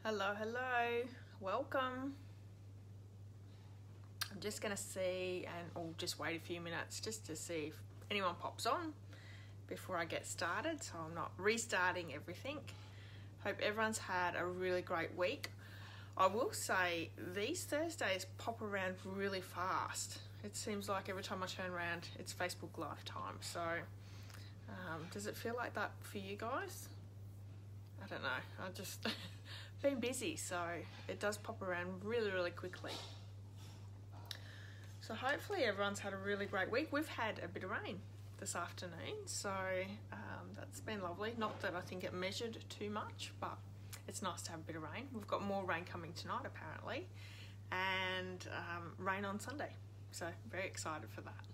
Hello, hello, welcome. I'm just gonna see and I'll just wait a few minutes just to see if anyone pops on before I get started, so I'm not restarting everything. Hope everyone's had a really great week. I will say these Thursdays pop around really fast. It seems like every time I turn around it's Facebook Live time, so does it feel like that for you guys? I don't know, I just been busy, so it does pop around really quickly. So hopefully everyone's had a really great week. We've had a bit of rain this afternoon, so that's been lovely. Not that I think it measured too much, but it's nice to have a bit of rain. We've got more rain coming tonight apparently, and rain on Sunday, so very excited for that.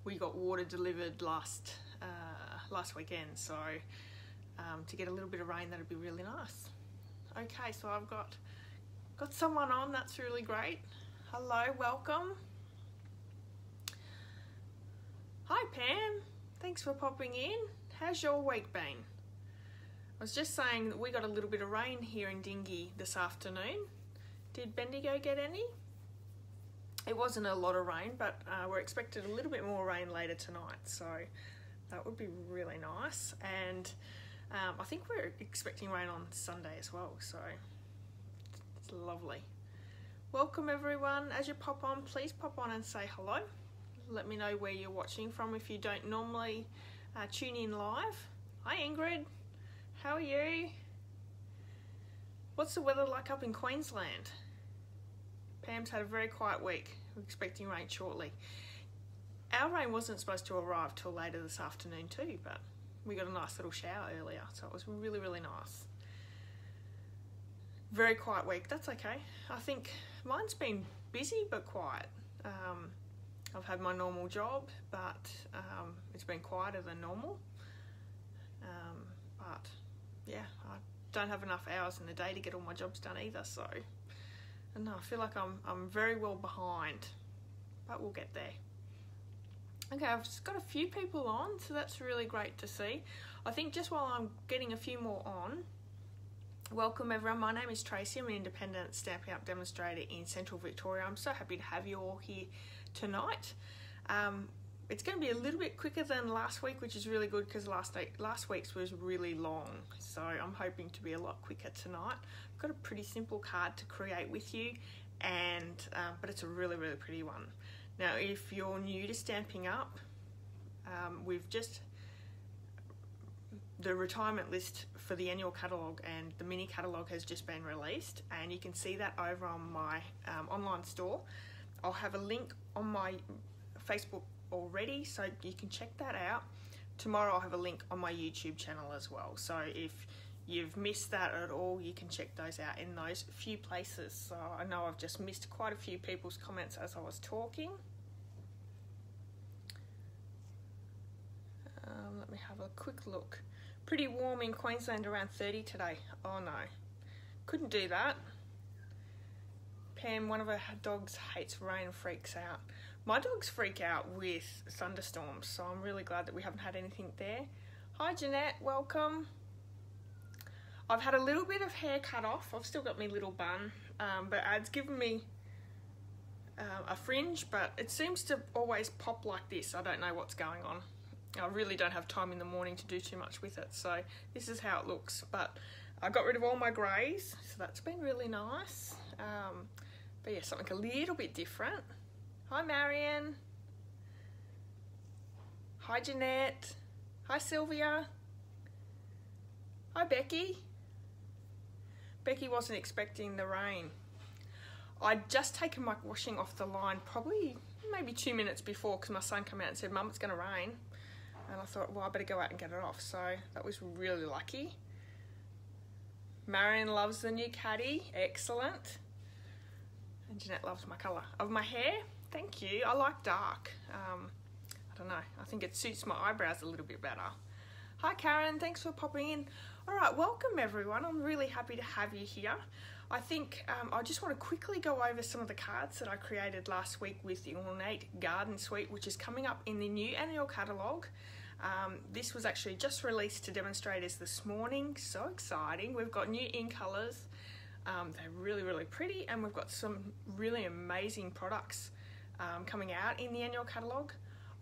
We got water delivered last weekend, so to get a little bit of rain, that'd be really nice. Okay, so I've got someone on, that's really great. Hello, welcome. Hi Pam, thanks for popping in. How's your week been? I was just saying that we got a little bit of rain here in Dingy this afternoon. Did Bendigo get any? It wasn't a lot of rain, but we're expected a little bit more rain later tonight, so that would be really nice. And I think we're expecting rain on Sunday as well, so it's lovely. Welcome everyone. As you pop on, please pop on and say hello. Let me know where you're watching from if you don't normally tune in live. Hi Ingrid, how are you? What's the weather like up in Queensland? Pam's had a very quiet week. We're expecting rain shortly. Our rain wasn't supposed to arrive till later this afternoon too, but we got a nice little shower earlier, so it was really nice. Very quiet week, that's okay. I think mine's been busy but quiet. I've had my normal job, but it's been quieter than normal. But yeah, I don't have enough hours in the day to get all my jobs done either, so no, I feel like I'm very well behind, but we'll get there. Okay, I've just got a few people on, so that's really great to see. I think just while I'm getting a few more on, welcome everyone. My name is Tracy. I'm an independent Stampin' Up demonstrator in Central Victoria. I'm so happy to have you all here tonight. It's going to be a little bit quicker than last week, which is really good because last week's was really long, so I'm hoping to be a lot quicker tonight. I've got a pretty simple card to create with you, and but it's a really pretty one. Now, if you're new to Stampin' Up, the retirement list for the annual catalogue and the mini catalogue has just been released, and you can see that over on my online store. I'll have a link on my Facebook already, so you can check that out. Tomorrow I'll have a link on my YouTube channel as well, so if you've missed that at all, you can check those out in those few places. So I know I've just missed quite a few people's comments as I was talking. Let me have a quick look. Pretty warm in Queensland, around 30 today. Oh no, couldn't do that. Pam, one of her dogs hates rain and freaks out. My dogs freak out with thunderstorms, so I'm really glad that we haven't had anything there. Hi Jeanette, welcome. I've had a little bit of hair cut off. I've still got my little bun, but it's given me a fringe, but it seems to always pop like this. I don't know what's going on. I really don't have time in the morning to do too much with it, so this is how it looks. But I got rid of all my greys, so that's been really nice. But yeah, something a little bit different. Hi Marion. Hi Jeanette. Hi Sylvia. Hi Becky. Becky wasn't expecting the rain. I'd just taken my washing off the line probably maybe 2 minutes before, because my son came out and said, Mum, it's going to rain. And I thought, well, I better go out and get it off. So that was really lucky. Marion loves the new caddy. Excellent. And Jeanette loves my colour of my hair. Thank you. I like dark. I don't know. I think it suits my eyebrows a little bit better. Hi Karen, thanks for popping in. All right, welcome everyone. I'm really happy to have you here. I think I just want to quickly go over some of the cards that I created last week with the Ornate Garden Suite, which is coming up in the new annual catalogue. This was actually just released to demonstrators this morning. So exciting. We've got new in colours. They're really, really pretty, and we've got some really amazing products coming out in the annual catalogue.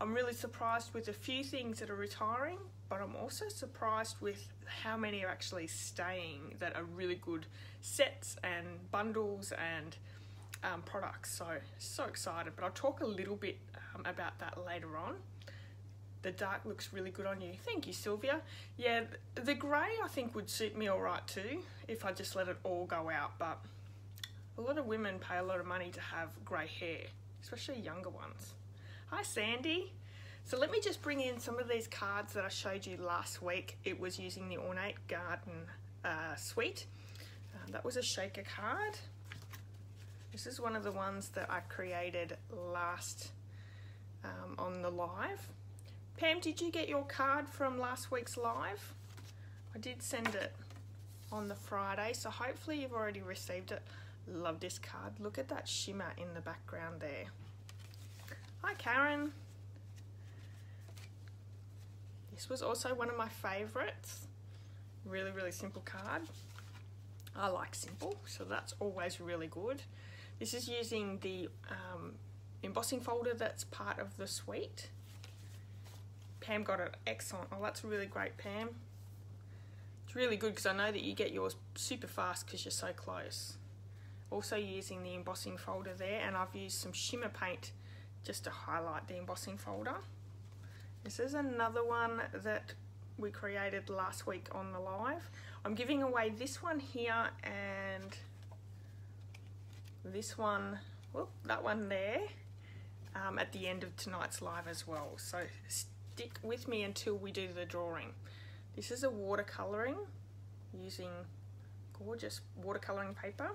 I'm really surprised with a few things that are retiring, but I'm also surprised with how many are actually staying that are really good sets and bundles and products. So excited, but I'll talk a little bit about that later on. The dark looks really good on you. Thank you, Sylvia. Yeah, the grey I think would suit me all right too if I just let it all go out, but a lot of women pay a lot of money to have grey hair, especially younger ones. Hi, Sandy. So let me just bring in some of these cards that I showed you last week. It was using the Ornate Garden suite. That was a shaker card. This is one of the ones that I created last on the live. Pam, did you get your card from last week's live? I did send it on the Friday, so hopefully you've already received it. Love this card. Look at that shimmer in the background there. Hi, Karen. This was also one of my favourites. Really, really simple card. I like simple, so that's always really good. This is using the embossing folder that's part of the suite. Pam got it excellent. Oh, that's really great, Pam. It's really good because I know that you get yours super fast because you're so close. Also using the embossing folder there, and I've used some shimmer paint just to highlight the embossing folder. This is another one that we created last week on the live. I'm giving away this one here and this one, whoop, that one there, at the end of tonight's live as well. So stick with me until we do the drawing. This is a watercolouring using gorgeous watercolouring paper.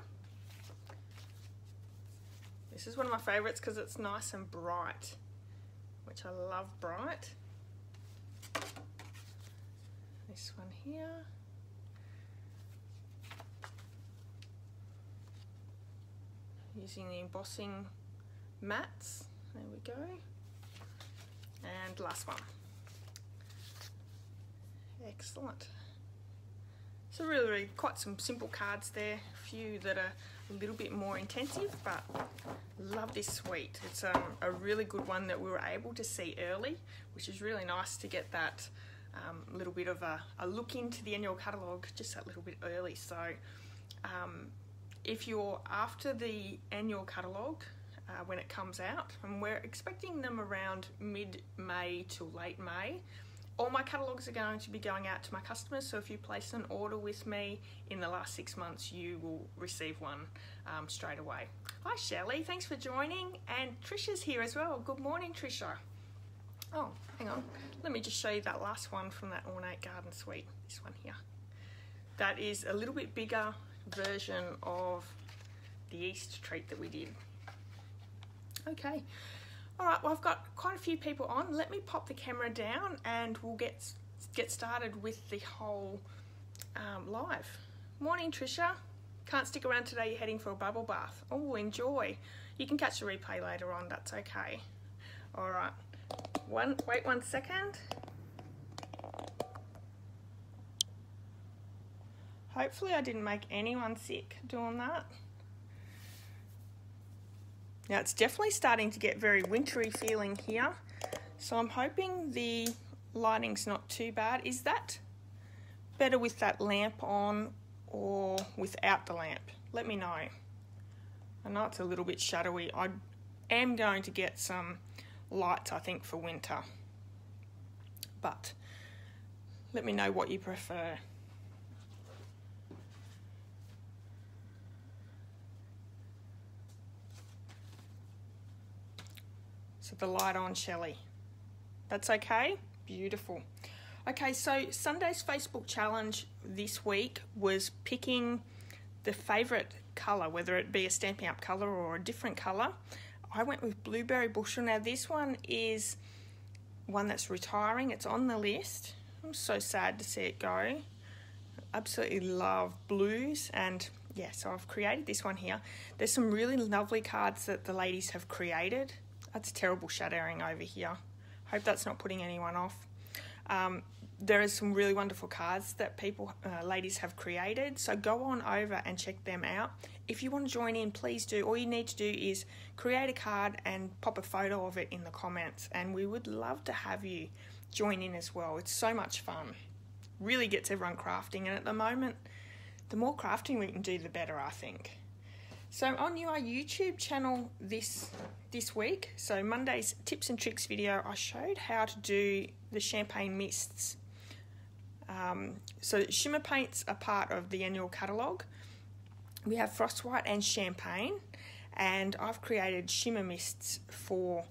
This is one of my favourites because it's nice and bright, which I love bright. This one here. Using the embossing mats. There we go. And last one. Excellent. So really quite some simple cards there. A few that are a little bit more intensive, but love this suite. It's a really good one that we were able to see early, which is really nice to get that little bit of a look into the annual catalogue just that little bit early. So if you're after the annual catalogue when it comes out, and we're expecting them around mid-May to late May, all my catalogues are going to be going out to my customers, so if you place an order with me in the last 6 months, you will receive one straight away. Hi Shelley, thanks for joining, and Trisha's here as well. Good morning, Trisha. Oh, hang on, let me just show you that last one from that Ornate Garden suite, this one here. That is a little bit bigger version of the East treat that we did. Okay. All right, well, I've got quite a few people on. Let me pop the camera down and we'll get started with the whole live. Morning, Trisha. Can't stick around today, you're heading for a bubble bath. Oh, enjoy. You can catch the replay later on, that's okay. All right, wait 1 second. Hopefully I didn't make anyone sick doing that. Now it's definitely starting to get very wintry feeling here, so I'm hoping the lighting's not too bad. Is that better with that lamp on or without the lamp? Let me know. I know it's a little bit shadowy. I am going to get some lights, I think, for winter, but let me know what you prefer. So the light on, Shelley. That's okay? Beautiful. Okay, so Sunday's Facebook challenge this week was picking the favourite colour, whether it be a Stampin' Up colour or a different colour. I went with Blueberry Bushel. Now this one is one that's retiring. It's on the list. I'm so sad to see it go. Absolutely love blues, and yeah, so I've created this one here. There's some really lovely cards that the ladies have created. That's terrible shadowing over here. Hope that's not putting anyone off. There are some really wonderful cards that ladies have created, so go on over and check them out. If you want to join in, please do. All you need to do is create a card and pop a photo of it in the comments, and we would love to have you join in as well. It's so much fun. Really gets everyone crafting, and at the moment, the more crafting we can do, the better, I think. So on our YouTube channel this week, so Monday's tips and tricks video, I showed how to do the champagne mists. So shimmer paints are part of the annual catalogue. We have Frostwhite and Champagne, and I've created shimmer mists to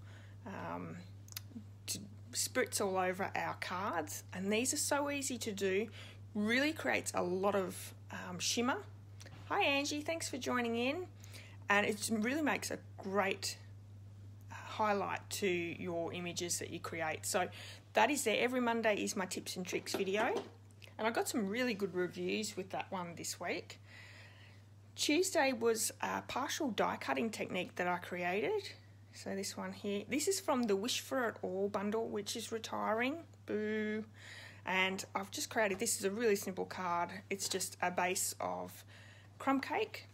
spritz all over our cards, and these are so easy to do, really creates a lot of shimmer. Hi Angie, thanks for joining in, and it really makes a great highlight to your images that you create. So that is there. Every Monday is my tips and tricks video, and I got some really good reviews with that one this week. Tuesday was a partial die cutting technique that I created. So this one here, this is from the Wish for It All bundle, which is retiring. Boo. And I've just created, this is a really simple card. It's just a base of crumb cake,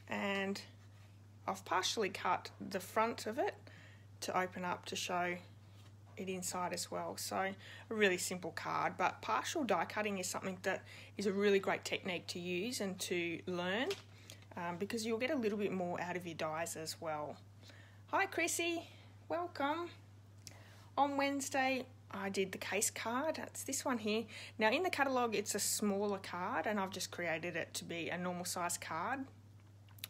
and I've partially cut the front of it to open up to show it inside as well. So a really simple card, but partial die cutting is something that is a really great technique to use and to learn, because you'll get a little bit more out of your dies as well. Hi Chrissy, welcome. On Wednesday I did the case card. It's this one here. Now in the catalogue it's a smaller card, and I've just created it to be a normal size card.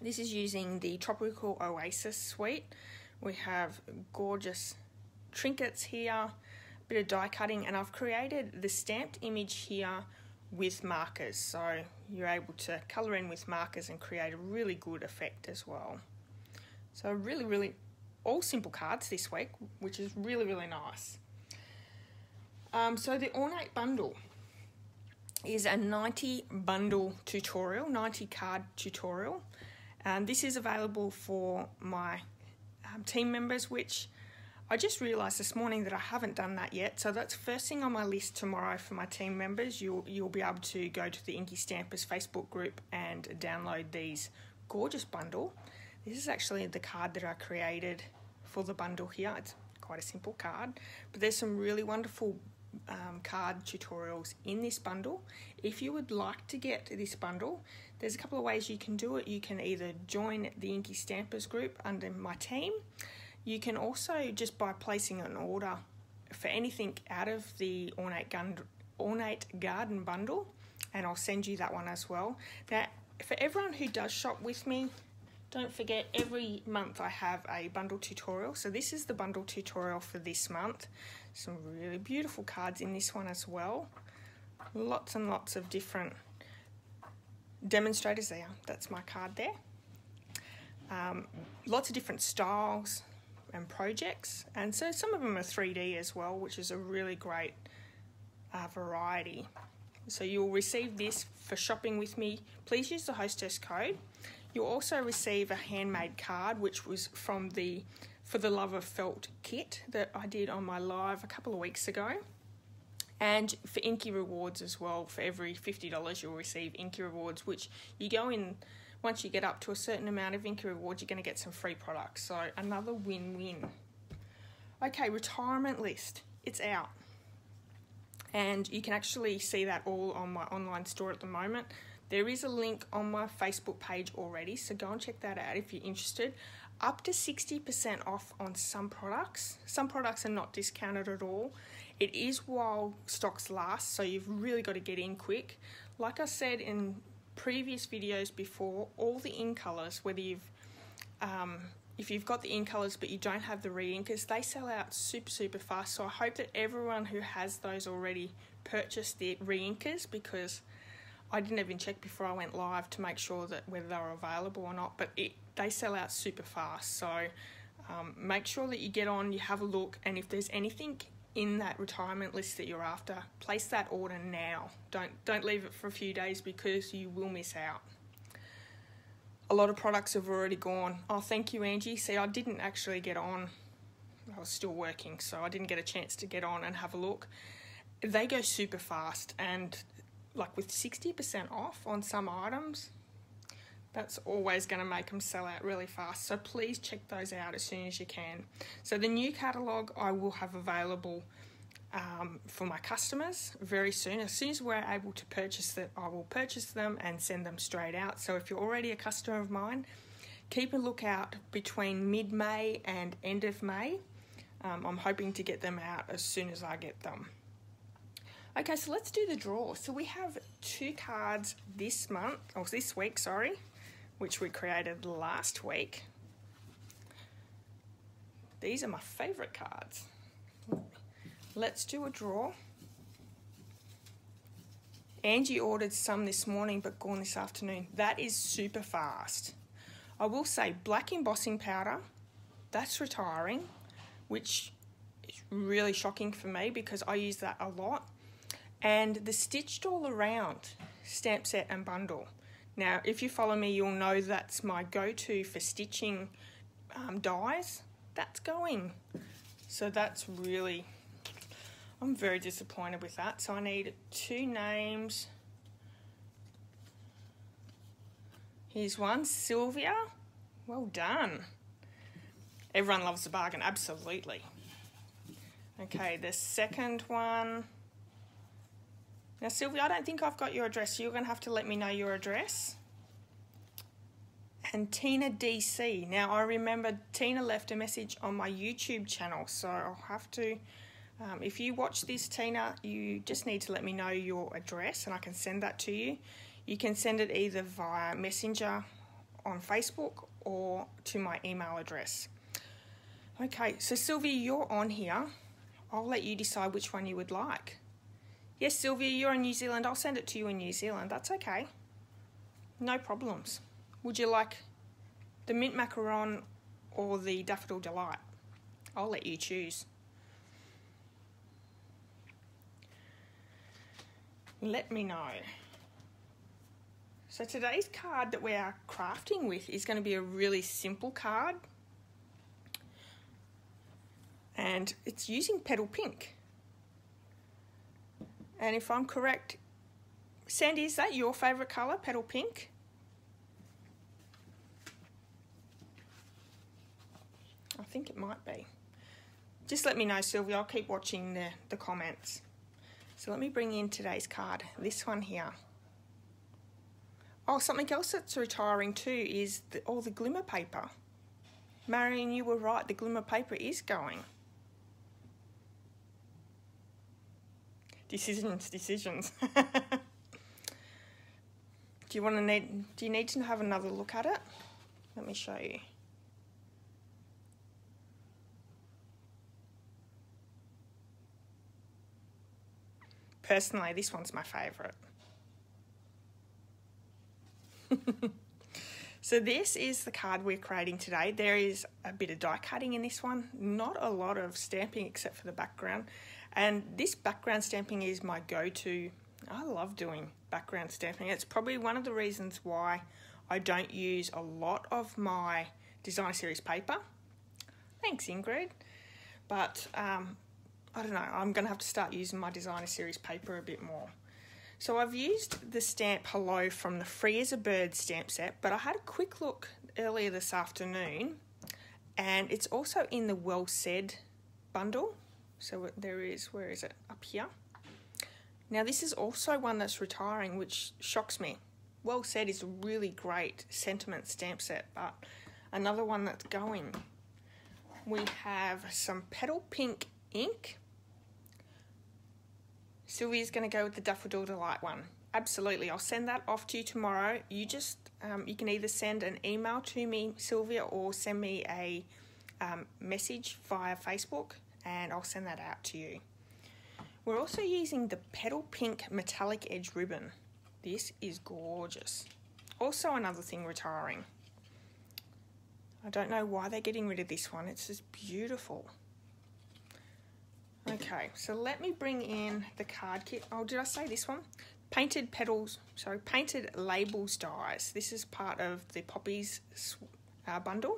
This is using the Tropical Oasis suite. We have gorgeous trinkets here, a bit of die cutting, and I've created the stamped image here with markers, so you're able to colour in with markers and create a really good effect as well. So really all simple cards this week, which is really nice. So the Ornate bundle is a 90 bundle tutorial, 90 card tutorial, and this is available for my team members, which I just realised this morning that I haven't done that yet. So that's first thing on my list tomorrow for my team members. You'll be able to go to the Inky Stampers Facebook group and download these gorgeous bundle. This is actually the card that I created for the bundle here. It's quite a simple card, but there's some really wonderful card tutorials in this bundle. If you would like to get this bundle, there's a couple of ways you can do it. You can either join the Inky Stampers group under my team. You can also, just by placing an order for anything out of the Ornate Garden bundle, and I'll send you that one as well. Now, for everyone who does shop with me, don't forget every month I have a bundle tutorial. So this is the bundle tutorial for this month. Some really beautiful cards in this one as well. Lots and lots of different demonstrators there. That's my card there. Lots of different styles and projects, and so some of them are 3D as well, which is a really great variety. So you'll receive this for shopping with me. Please use the hostess code. You'll also receive a handmade card, which was from the For the Love of Felt kit that I did on my live a couple of weeks ago. And for Inky rewards as well, for every $50 you'll receive Inky rewards, which you go in, once you get up to a certain amount of Inky rewards, you're going to get some free products. So another win-win. Okay, retirement list. It's out. And you can actually see that all on my online store at the moment. There is a link on my Facebook page already, so go and check that out if you're interested. Up to 60% off on some products. Some products are not discounted at all. It is while stocks last, so you've really got to get in quick. Like I said in previous videos before, all the in colours, whether if you've got the in colours but you don't have the re-inkers, they sell out super fast. So I hope that everyone who has those already purchased the re-inkers, because I didn't even check before I went live to make sure that whether they were available or not, but they sell out super fast. So make sure that you get on, you have a look, and if there's anything in that retirement list that you're after, place that order now. Don't leave it for a few days, because you will miss out. A lot of products have already gone. Oh, thank you, Angie. See, I didn't actually get on. I was still working, so I didn't get a chance to get on and have a look. they go super fast, and like with 60% off on some items, that's always going to make them sell out really fast. So please check those out as soon as you can. So the new catalogue I will have available for my customers very soon. As soon as we're able to purchase it, I will purchase them and send them straight out. So if you're already a customer of mine, keep a lookout between mid-May and end of May. I'm hoping to get them out as soon as I get them. Okay, so let's do the draw. So we have 2 cards this week, which we created last week. These are my favourite cards. Let's do a draw. Angie ordered some this morning but gone this afternoon. That is super fast. I will say black embossing powder, that's retiring, which is really shocking for me because I use that a lot. And the stitched all around stamp set and bundle. Now, if you follow me, you'll know that's my go-to for stitching dies. That's going. So that's really, I'm very disappointed with that. So I need 2 names. Here's one, Sylvia. Well done. Everyone loves a bargain, absolutely. Okay, the second one. Now, Sylvia, I don't think I've got your address. So you're going to have to let me know your address. And Tina DC. Now, I remember Tina left a message on my YouTube channel, so I'll have to, if you watch this, Tina, you just need to let me know your address and I can send that to you. You can send it either via Messenger on Facebook or to my email address. Okay, so Sylvia, you're on here. I'll let you decide which one you would like. Yes, Sylvia, you're in New Zealand. I'll send it to you in New Zealand. That's okay. No problems. Would you like the mint macaron or the daffodil delight? I'll let you choose. Let me know. So today's card that we are crafting with is going to be a really simple card. And it's using petal pink. And if I'm correct, Sandy, is that your favourite colour, petal pink? I think it might be. Just let me know, Sylvia. I'll keep watching the comments. So let me bring in today's card. This one here. Oh, something else that's retiring too is all the glimmer paper. Marion, you were right. The glimmer paper is going. Decisions. Do you need to have another look at it? Let me show you. Personally, this one's my favourite. So this is the card we're creating today. There is a bit of die cutting in this one, not a lot of stamping except for the background. And this background stamping is my go-to. I love doing background stamping. It's probably one of the reasons why I don't use a lot of my designer series paper. Thanks, Ingrid. But I don't know, I'm going to have to start using my designer series paper a bit more. So I've used the stamp Hello from the Free as a Bird stamp set, but I had a quick look earlier this afternoon, and it's also in the Well Said bundle. So there is, where is it? Up here. Now this is also one that's retiring, which shocks me. Well Said is a really great sentiment stamp set, but another one that's going. We have some petal pink ink. Sylvia's going to go with the Daffodil Delight one. Absolutely, I'll send that off to you tomorrow. You just, you can either send an email to me, Sylvia, or send me a message via Facebook, and I'll send that out to you. We're also using the Petal Pink Metallic Edge ribbon. This is gorgeous. Also another thing retiring. I don't know why they're getting rid of this one. It's just beautiful. Okay, so let me bring in the card kit. Oh, did I say this one? Painted labels dies. This is part of the Poppies bundle.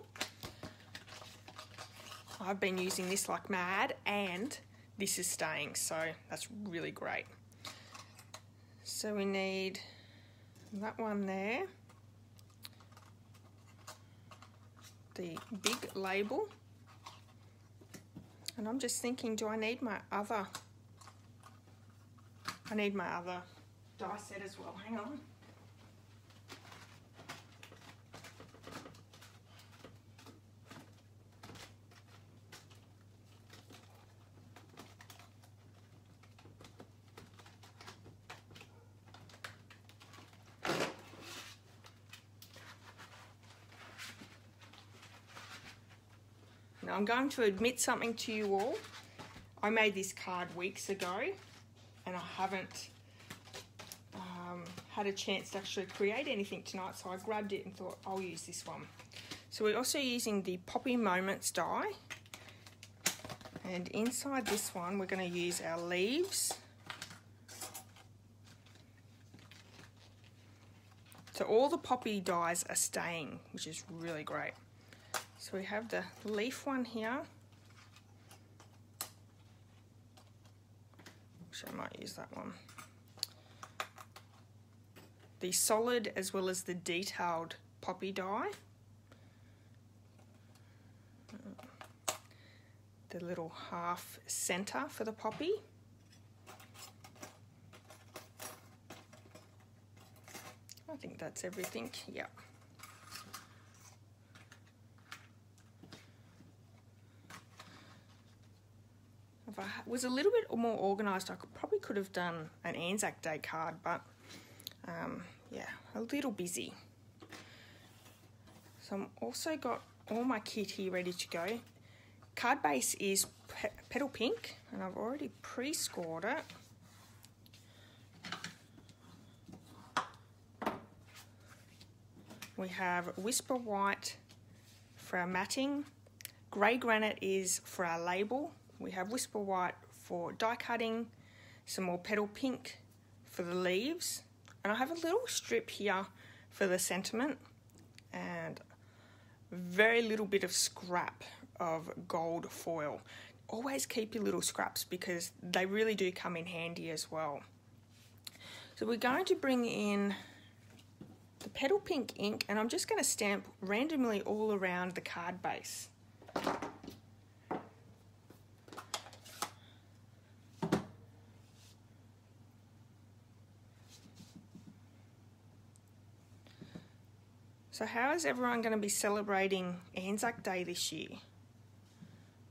I've been using this like mad, and this is staying, so that's really great. So we need that one there, the big label, and I'm just thinking, do I need my other, I need my other die set as well, hang on. Now I'm going to admit something to you all. I made this card weeks ago and I haven't had a chance to actually create anything tonight, so I grabbed it and thought I'll use this one. So we're also using the Poppy Moments die, and inside this one we're going to use our leaves. So all the poppy dies are staying, which is really great. So we have the leaf one here, which I might use that one. The solid as well as the detailed poppy die. The little half center for the poppy. I think that's everything, yeah. If I was a little bit more organised, I probably could have done an Anzac Day card, but yeah, a little busy. So I'm also got all my kit here ready to go. Card base is Petal Pink, and I've already pre-scored it. We have Whisper White for our matting. Grey Granite is for our label. We have Whisper White for die cutting, some more Petal Pink for the leaves, and I have a little strip here for the sentiment, and very little bit of scrap of gold foil. Always keep your little scraps because they really do come in handy as well. So we're going to bring in the Petal Pink ink, and I'm just going to stamp randomly all around the card base. So how is everyone going to be celebrating Anzac Day this year?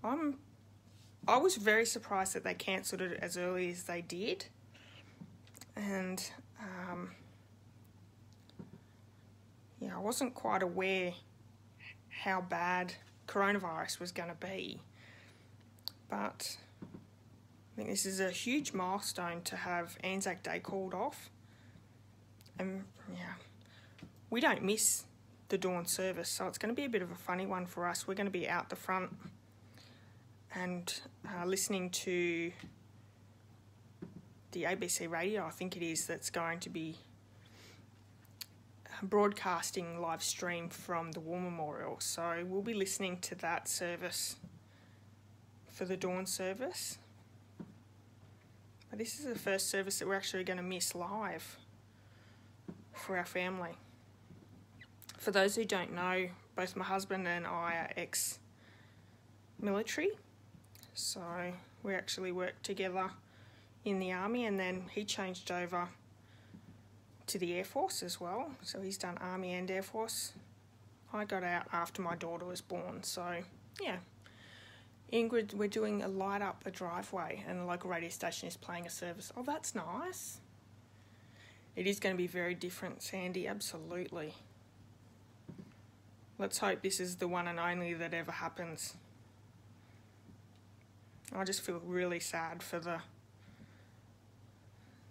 I was very surprised that they cancelled it as early as they did, and yeah, I wasn't quite aware how bad coronavirus was going to be, but I think this is a huge milestone to have Anzac Day called off, and yeah, we don't miss the dawn service, so it's going to be a bit of a funny one for us. We're going to be out the front and listening to the ABC radio, I think it is, that's going to be broadcasting live stream from the War Memorial. So we'll be listening to that service for the dawn service. But this is the first service that we're actually going to miss live for our family. For those who don't know, both my husband and I are ex-military, so we actually worked together in the army, and then he changed over to the Air Force as well, so he's done Army and Air Force. I got out after my daughter was born, so yeah. Ingrid, we're doing a light up a driveway and the local radio station is playing a service. Oh, that's nice. It is going to be very different, Sandy, absolutely. Let's hope this is the one and only that ever happens. I just feel really sad for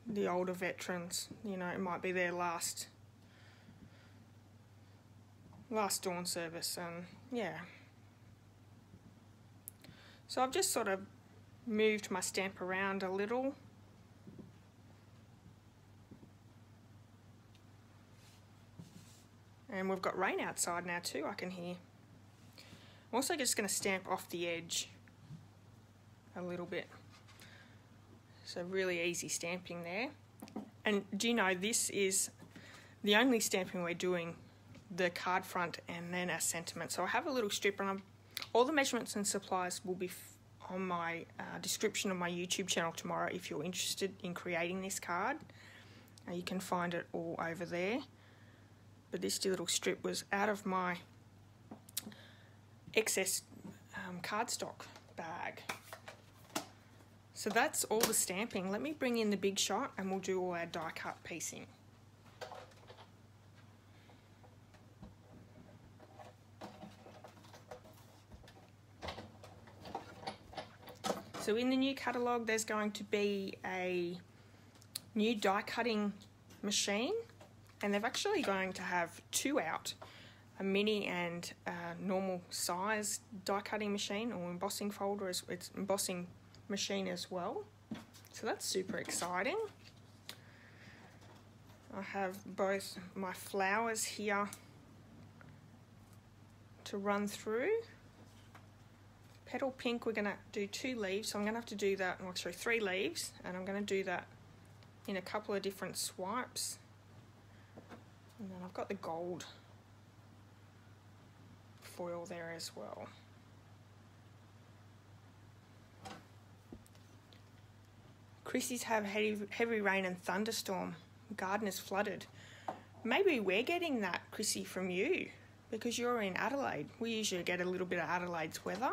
the older veterans. You know, it might be their last dawn service, and yeah. So I've just sort of moved my stamp around a little. And we've got rain outside now too, I can hear. I'm also just going to stamp off the edge a little bit. So really easy stamping there. And do you know, this is the only stamping we're doing, the card front and then our sentiment. So I have a little strip, and all the measurements and supplies will be on my description of my YouTube channel tomorrow if you're interested in creating this card. You can find it all over there. But this little strip was out of my excess cardstock bag. So that's all the stamping. Let me bring in the big shot and we'll do all our die cut piecing. So in the new catalogue there's going to be a new die cutting machine, and they're actually going to have two out, a mini and a normal size die cutting machine, or embossing folder, it's embossing machine as well. So that's super exciting. I have both my flowers here to run through. Petal pink, we're going to do 2 leaves, so I'm going to have to do that, well, sorry, 3 leaves, and I'm going to do that in a couple of different swipes. And then I've got the gold foil there as well. Chrissy's have heavy rain and thunderstorm. Garden is flooded. Maybe we're getting that, Chrissy, from you, because you're in Adelaide. We usually get a little bit of Adelaide's weather.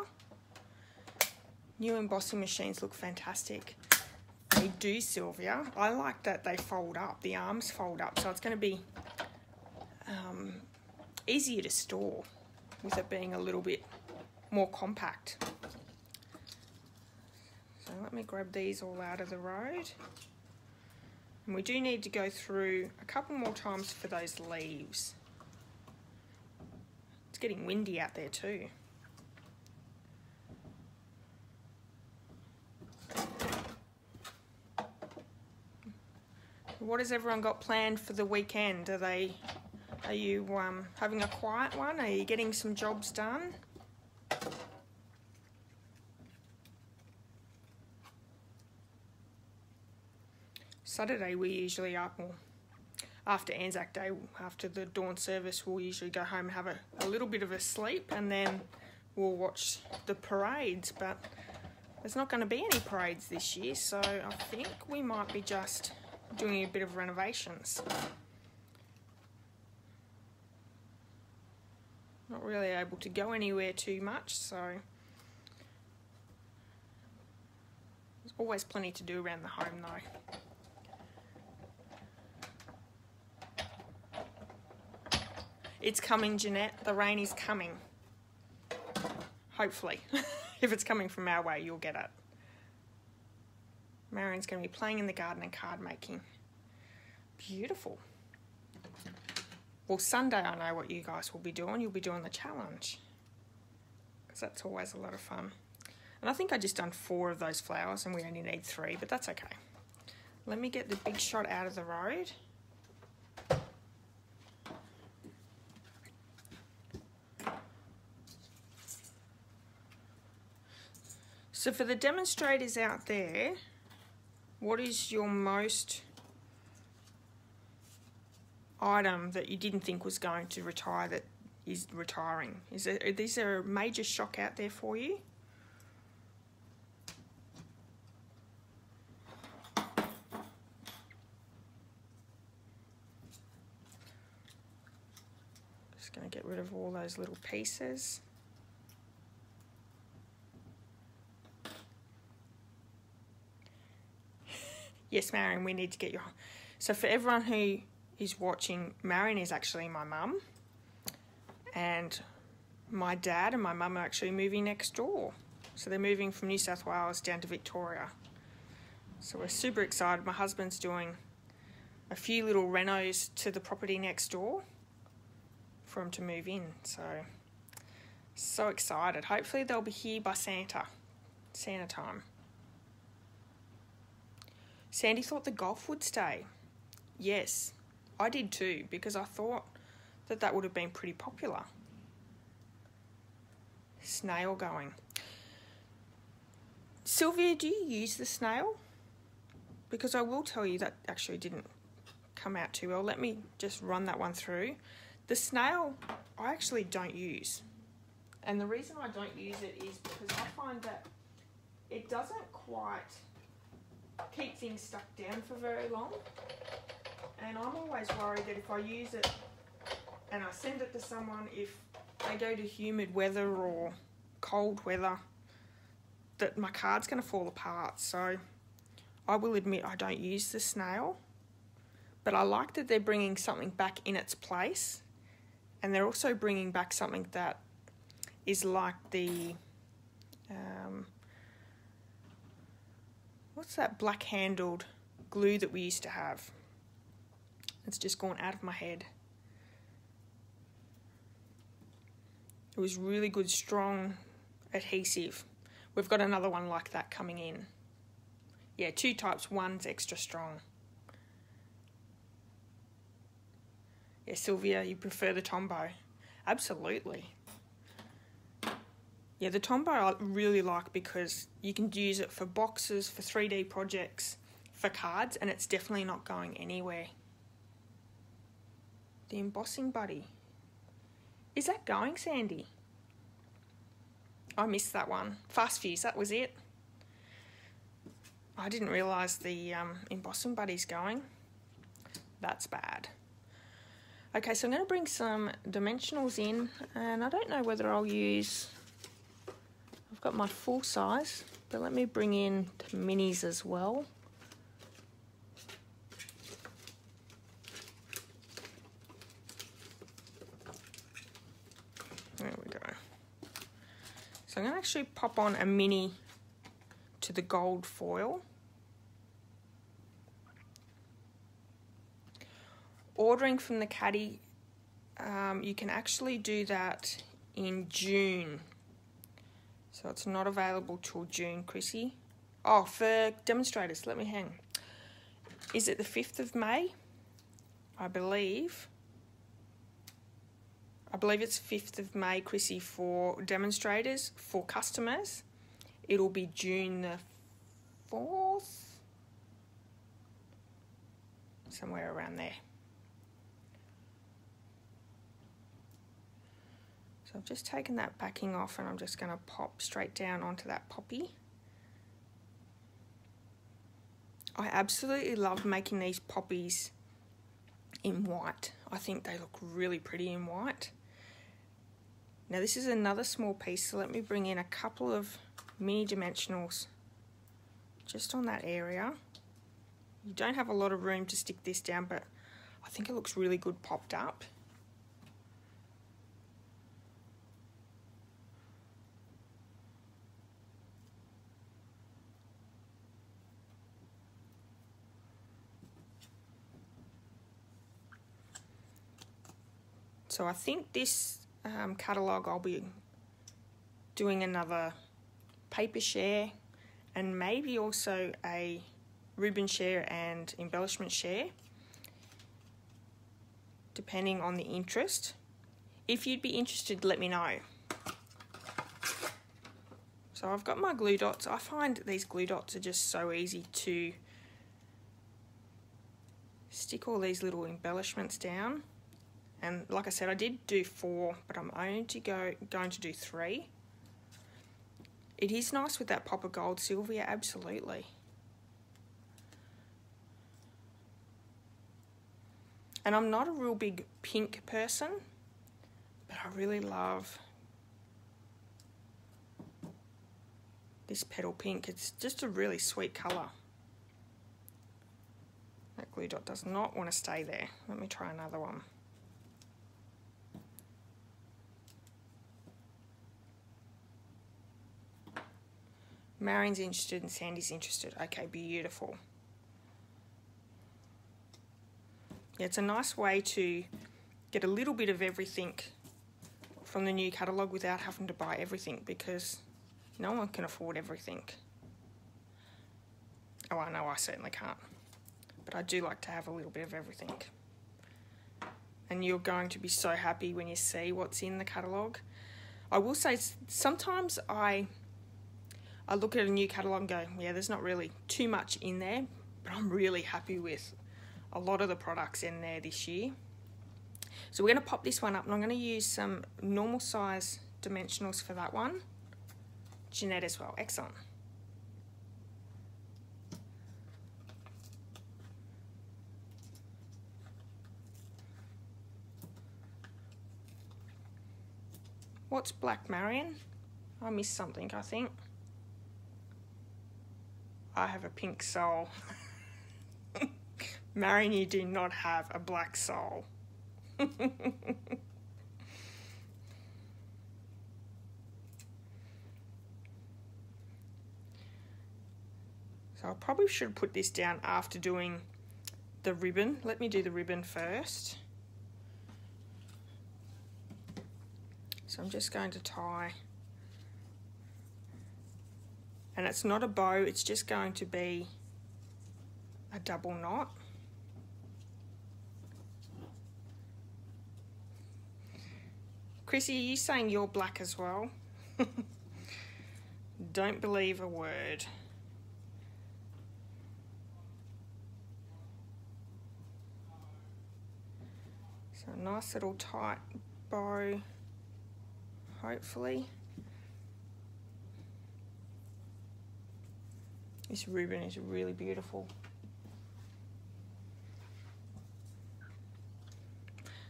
New embossing machines look fantastic. They do, Sylvia. I like that they fold up, the arms fold up, so it's going to be easier to store with it being a little bit more compact. So let me grab these all out of the road. And we do need to go through a couple more times for those leaves. It's getting windy out there too. What has everyone got planned for the weekend? Are you having a quiet one? Are you getting some jobs done? Saturday we usually up, or after Anzac Day, after the dawn service, we'll usually go home and have a little bit of a sleep, and then we'll watch the parades. But there's not going to be any parades this year, so I think we might be just doing a bit of renovations. Not really able to go anywhere too much, so there's always plenty to do around the home though. It's coming, Jeanette. The rain is coming. Hopefully. If it's coming from our way, you'll get it. Marion's going to be playing in the garden and card making. Beautiful. Well, Sunday I know what you guys will be doing. You'll be doing the challenge, because that's always a lot of fun. And I think I just done 4 of those flowers and we only need 3, but that's okay. Let me get the big shot out of the road. So for the demonstrators out there, what is your most item that you didn't think was going to retire that is retiring? Is there a major shock out there for you? Just going to get rid of all those little pieces. Yes, Marion, we need to get your... So for everyone who is watching, Marion is actually my mum. And my dad and my mum are actually moving next door. So they're moving from New South Wales down to Victoria. So we're super excited. My husband's doing a few little renos to the property next door for him to move in. So excited. Hopefully they'll be here by Santa time. Sandy thought the golf would stay. Yes, I did too, because I thought that would have been pretty popular. Snail going. Sylvia, do you use the snail? because I will tell you that actually didn't come out too well. Let me just run that one through. The snail I actually don't use, and the reason I don't use it is because I find that it doesn't quite keep things stuck down for very long, and I'm always worried that if I use it and I send it to someone, if they go to humid weather or cold weather, that my card's going to fall apart. So I will admit I don't use the snail, but I like that they're bringing something back in its place, and they're also bringing back something that is like the what's that black handled glue that we used to have? It's just gone out of my head. It was really good, strong adhesive. We've got another one like that coming in. Yeah, 2 types, one's extra strong. Yeah, Sylvia, you prefer the Tombow? Absolutely. Yeah, the Tombow I really like because you can use it for boxes, for 3D projects, for cards, and it's definitely not going anywhere. The embossing buddy. Is that going, Sandy? I missed that one. Fast Fuse, that was it. I didn't realise the embossing buddy's going. That's bad. Okay, so I'm going to bring some dimensionals in, and I don't know whether I'll use... I've got my full size, but let me bring in the minis as well. There we go. So I'm going to actually pop on a mini to the gold foil. Ordering from the Caddy, you can actually do that in June. So it's not available till June, Chrissy. Oh, for demonstrators, let me hang. Is it the 5th of May? I believe it's 5th of May, Chrissy, for demonstrators. For customers, it'll be June the 4th. Somewhere around there. So I've just taken that backing off, and I'm just going to pop straight down onto that poppy. I absolutely love making these poppies in white. I think they look really pretty in white. Now this is another small piece, so let me bring in a couple of mini dimensionals just on that area. You don't have a lot of room to stick this down, but I think it looks really good popped up. So I think this catalogue I'll be doing another paper share and maybe also a ribbon share and embellishment share, depending on the interest. If you'd be interested, let me know. So I've got my glue dots. I find these glue dots are just so easy to stick all these little embellishments down. And like I said, I did do 4, but I'm only going to do 3. It is nice with that pop of gold, Sylvia, absolutely. And I'm not a real big pink person, but I really love this petal pink. It's just a really sweet colour. That glue dot does not want to stay there. Let me try another one. Marion's interested and Sandy's interested. Okay, beautiful. Yeah, it's a nice way to get a little bit of everything from the new catalogue without having to buy everything, because no one can afford everything. Oh, I know I certainly can't. But I do like to have a little bit of everything. And you're going to be so happy when you see what's in the catalogue. I will say sometimes I look at a new catalogue and go, yeah, there's not really too much in there, but I'm really happy with a lot of the products in there this year. So we're going to pop this one up, and I'm going to use some normal size dimensionals for that one. Jeanette as well. Excellent. What's black, Marion? I missed something, I think. I have a pink soul. Marion, you do not have a black soul. So I probably should put this down after doing the ribbon. Let me do the ribbon first. So I'm just going to tie, and it's not a bow, it's just going to be a double knot. Chrissy, are you saying you're black as well? Don't believe a word. So a nice little tight bow, hopefully. This ribbon is really beautiful.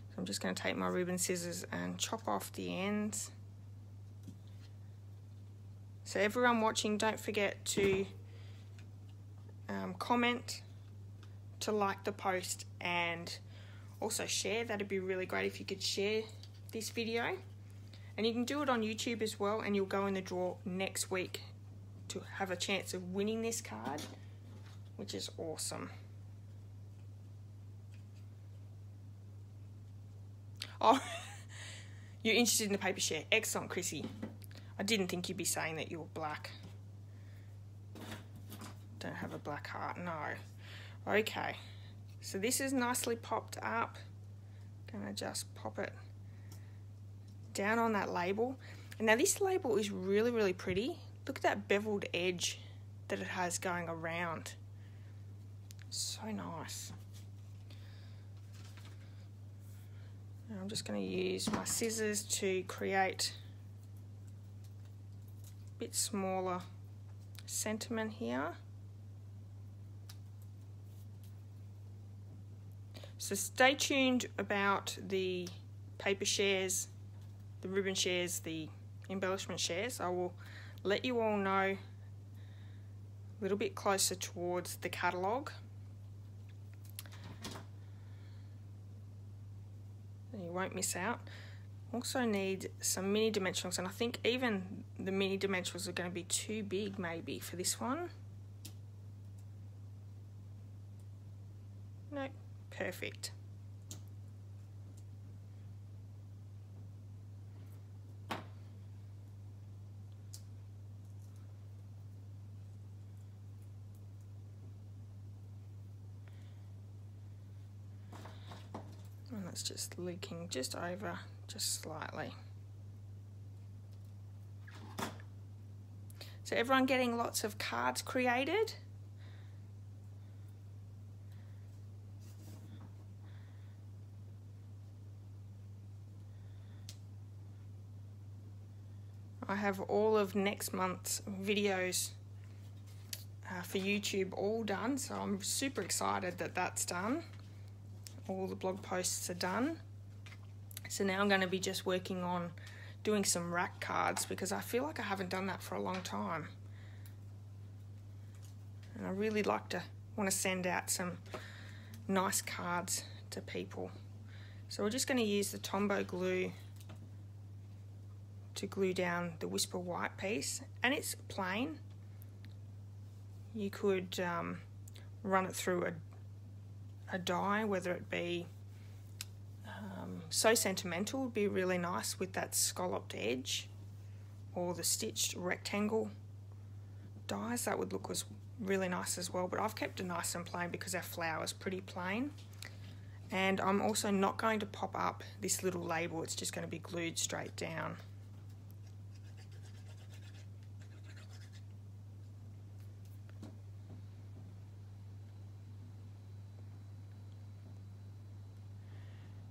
So I'm just going to take my ribbon scissors and chop off the ends. So everyone watching, don't forget to comment, to like the post, and also share. That'd be really great if you could share this video. And you can do it on YouTube as well, and you'll go in the draw next week to have a chance of winning this card, which is awesome. Oh, you're interested in the paper share. Excellent, Chrissy. I didn't think you'd be saying that you were black. Don't have a black heart, no. Okay, so this is nicely popped up. Gonna just pop it down on that label. And now this label is really, really pretty. Look at that beveled edge that it has going around. So nice. Now I'm just going to use my scissors to create a bit smaller sentiment here. So stay tuned about the paper shares, the ribbon shares, the embellishment shares. I will let you all know a little bit closer towards the catalogue. And you won't miss out. Also need some mini dimensionals, and I think even the mini dimensionals are going to be too big maybe for this one. Nope, perfect. And that's just leaking just over, just slightly. So everyone getting lots of cards created? I have all of next month's videos for YouTube all done, so I'm super excited that that's done. All the blog posts are done. So now I'm going to be just working on doing some rack cards, because I feel like I haven't done that for a long time. And I really want to send out some nice cards to people. So we're just going to use the Tombow glue to glue down the Whisper White piece, and it's plain. You could run it through a dye, whether it be So Sentimental would be really nice with that scalloped edge, or the stitched rectangle dies. That would look really nice as well, but I've kept it nice and plain because our flower is pretty plain. And I'm also not going to pop up this little label, it's just going to be glued straight down.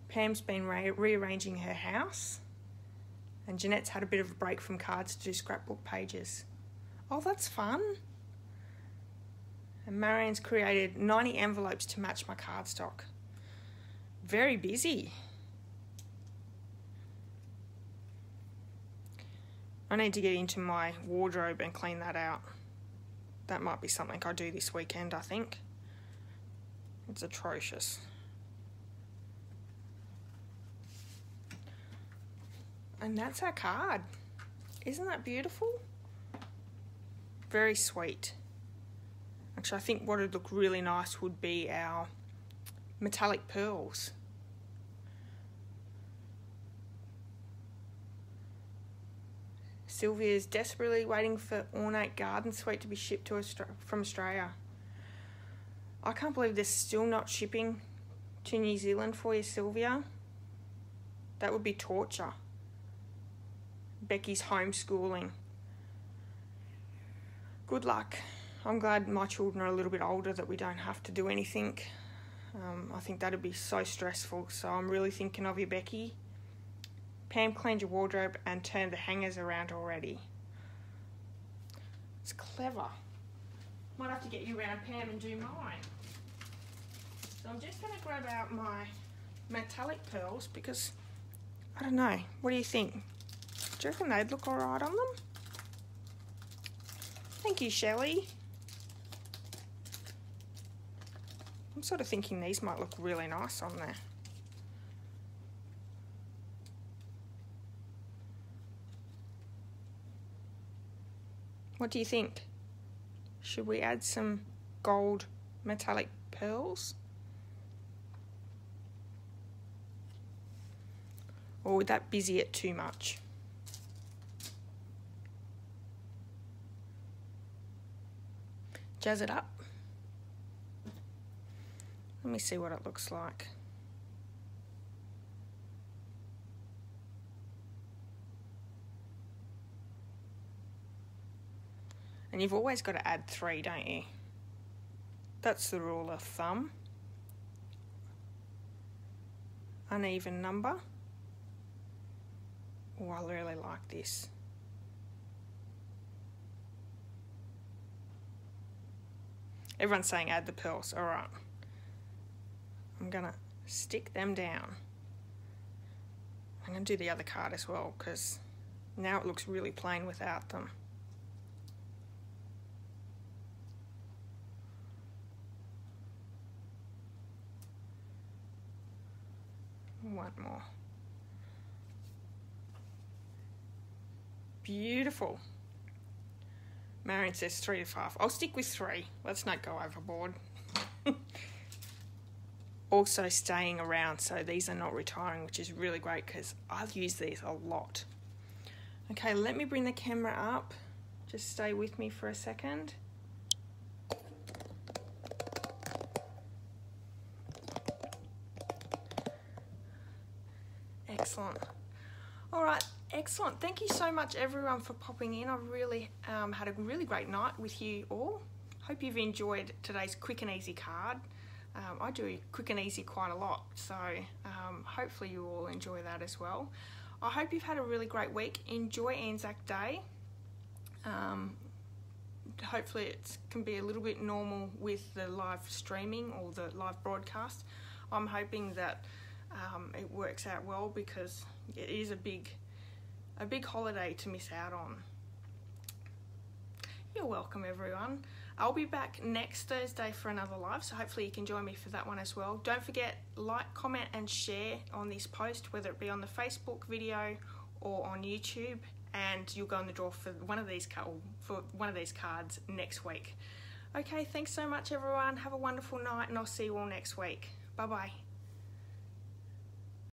Pam's been rearranging her house, and Jeanette's had a bit of a break from cards to do scrapbook pages. Oh, that's fun. And Marianne's created 90 envelopes to match my cardstock. Very busy. I need to get into my wardrobe and clean that out. That might be something I do this weekend, I think. It's atrocious. And that's our card. Isn't that beautiful? Very sweet. Actually, I think what would look really nice would be our metallic pearls. Sylvia's desperately waiting for ornate garden suite to be shipped to from Australia. I can't believe they're still not shipping to New Zealand for you, Sylvia. That would be torture. Becky's homeschooling. Good luck. I'm glad my children are a little bit older that we don't have to do anything. I think that'd be so stressful, so I'm really thinking of you, Becky. Pam cleaned your wardrobe and turned the hangers around already. It's clever. Might have to get you around, Pam, and do mine. So I'm just going to grab out my metallic pearls because, I don't know, what do you think? Do you reckon they'd look alright on them? Thank you, Shelley. I'm sort of thinking these might look really nice on there. What do you think? Should we add some gold metallic pearls? Or would that busy it too much? Jazz it up. Let me see what it looks like. And you've always got to add 3, don't you? That's the rule of thumb. Uneven number. Oh, I really like this. Everyone's saying add the pearls. All right. I'm going to stick them down. I'm going to do the other card as well because now it looks really plain without them. One more. Beautiful. Marion says 3 to 5. I'll stick with 3. Let's not go overboard. Also staying around, so these are not retiring, which is really great because I've used these a lot. Okay, let me bring the camera up. Just stay with me for a second. Excellent. All right, excellent. Thank you so much, everyone, for popping in. I've really had a really great night with you all. Hope you've enjoyed today's quick and easy card. I do quick and easy quite a lot, so hopefully you all enjoy that as well. I hope you've had a really great week. Enjoy Anzac Day. Hopefully it can be a little bit normal with the live streaming or the live broadcast. I'm hoping that it works out well because it is a big holiday to miss out on. You're welcome, everyone. I'll be back next Thursday for another live, so hopefully you can join me for that one as well. Don't forget, like, comment and share on this post, whether it be on the Facebook video or on YouTube, and you'll go in the draw for one of these cards next week. Okay, thanks so much, everyone. Have a wonderful night, and I'll see you all next week. Bye-bye.